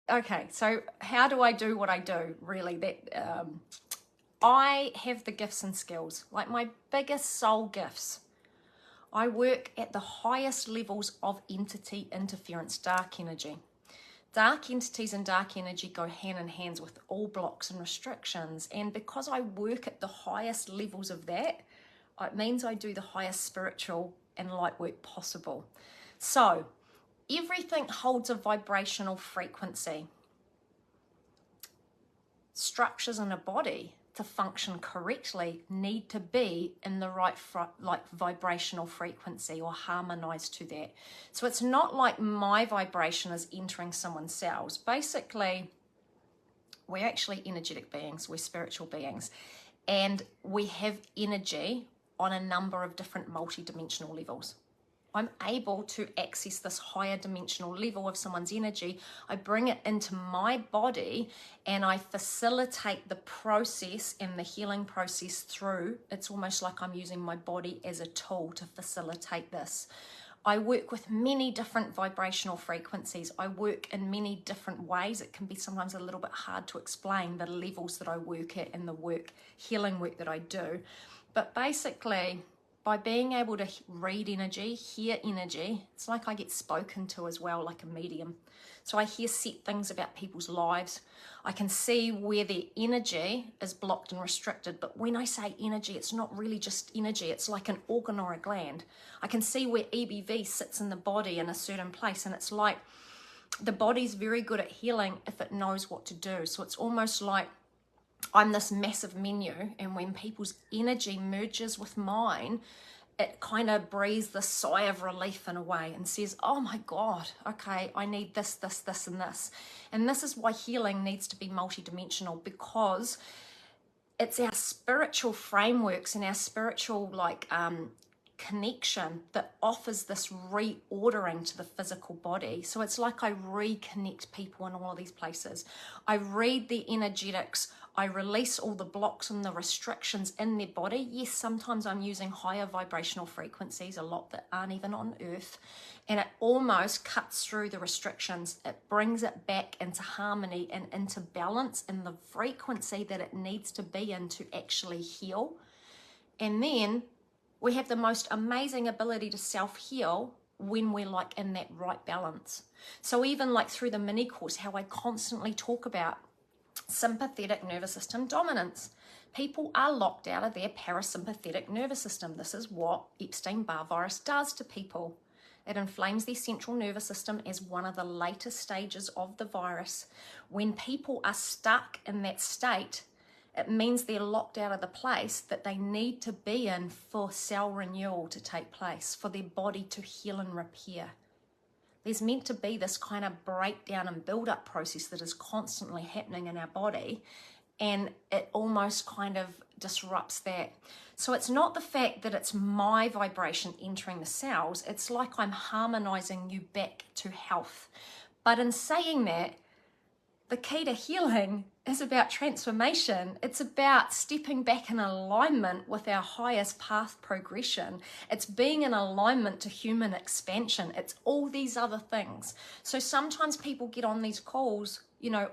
Okay, so how do I do what I do, really? I have the gifts and skills, like my biggest soul gifts. I work at the highest levels of entity interference, dark energy. Dark entities and dark energy go hand in hand with all blocks and restrictions. And because I work at the highest levels of that, it means I do the highest spiritual and light work possible. So everything holds a vibrational frequency. Structures in a body to function correctly need to be in the right vibrational frequency or harmonized to that. So it's not like my vibration is entering someone's cells. Basically, we're actually energetic beings, we're spiritual beings, and we have energy on a number of different multi-dimensional levels. I'm able to access this higher dimensional level of someone's energy. I bring it into my body and I facilitate the process and the healing process through. It's almost like I'm using my body as a tool to facilitate this. I work with many different vibrational frequencies. I work in many different ways. It can be sometimes a little bit hard to explain the levels that I work at and the healing work that I do. But basically, by being able to read energy, hear energy, it's like I get spoken to as well, like a medium. So I hear set things about people's lives. I can see where their energy is blocked and restricted. But when I say energy, it's not really just energy. It's like an organ or a gland. I can see where EBV sits in the body in a certain place. And it's like the body's very good at healing if it knows what to do. So it's almost like I'm this massive menu, and when people's energy merges with mine, it kind of breathes this sigh of relief in a way and says, oh my God, okay, I need this, this, this, and this. And this is why healing needs to be multidimensional, because it's our spiritual frameworks and our spiritual connection that offers this reordering to the physical body. So it's like I reconnect people in all of these places. I read the energetics. I release all the blocks and the restrictions in their body. Yes, sometimes I'm using higher vibrational frequencies, a lot that aren't even on earth, and it almost cuts through the restrictions. It brings it back into harmony and into balance in the frequency that it needs to be in to actually heal. And then we have the most amazing ability to self-heal when we're like in that right balance. So even like through the mini course, how I constantly talk about sympathetic nervous system dominance. People are locked out of their parasympathetic nervous system. This is what Epstein-Barr virus does to people. It inflames their central nervous system as one of the later stages of the virus. When people are stuck in that state, it means they're locked out of the place that they need to be in for cell renewal to take place, for their body to heal and repair. There's meant to be this kind of breakdown and build-up process that is constantly happening in our body, and it almost kind of disrupts that. So it's not the fact that it's my vibration entering the cells, it's like I'm harmonizing you back to health. But in saying that, the key to healing is about transformation. It's about stepping back in alignment with our highest path progression. It's being in alignment to human expansion. It's all these other things. So sometimes people get on these calls,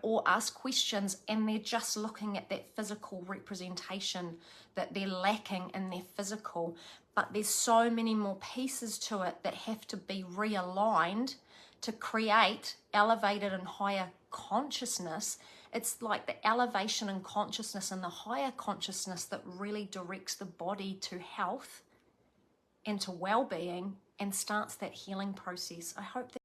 or ask questions, and they're just looking at that physical representation that they're lacking in their physical. But there's so many more pieces to it that have to be realigned to create elevated and higher consciousness. It's like the elevation and consciousness and the higher consciousness that really directs the body to health and to well-being and starts that healing process. I hope that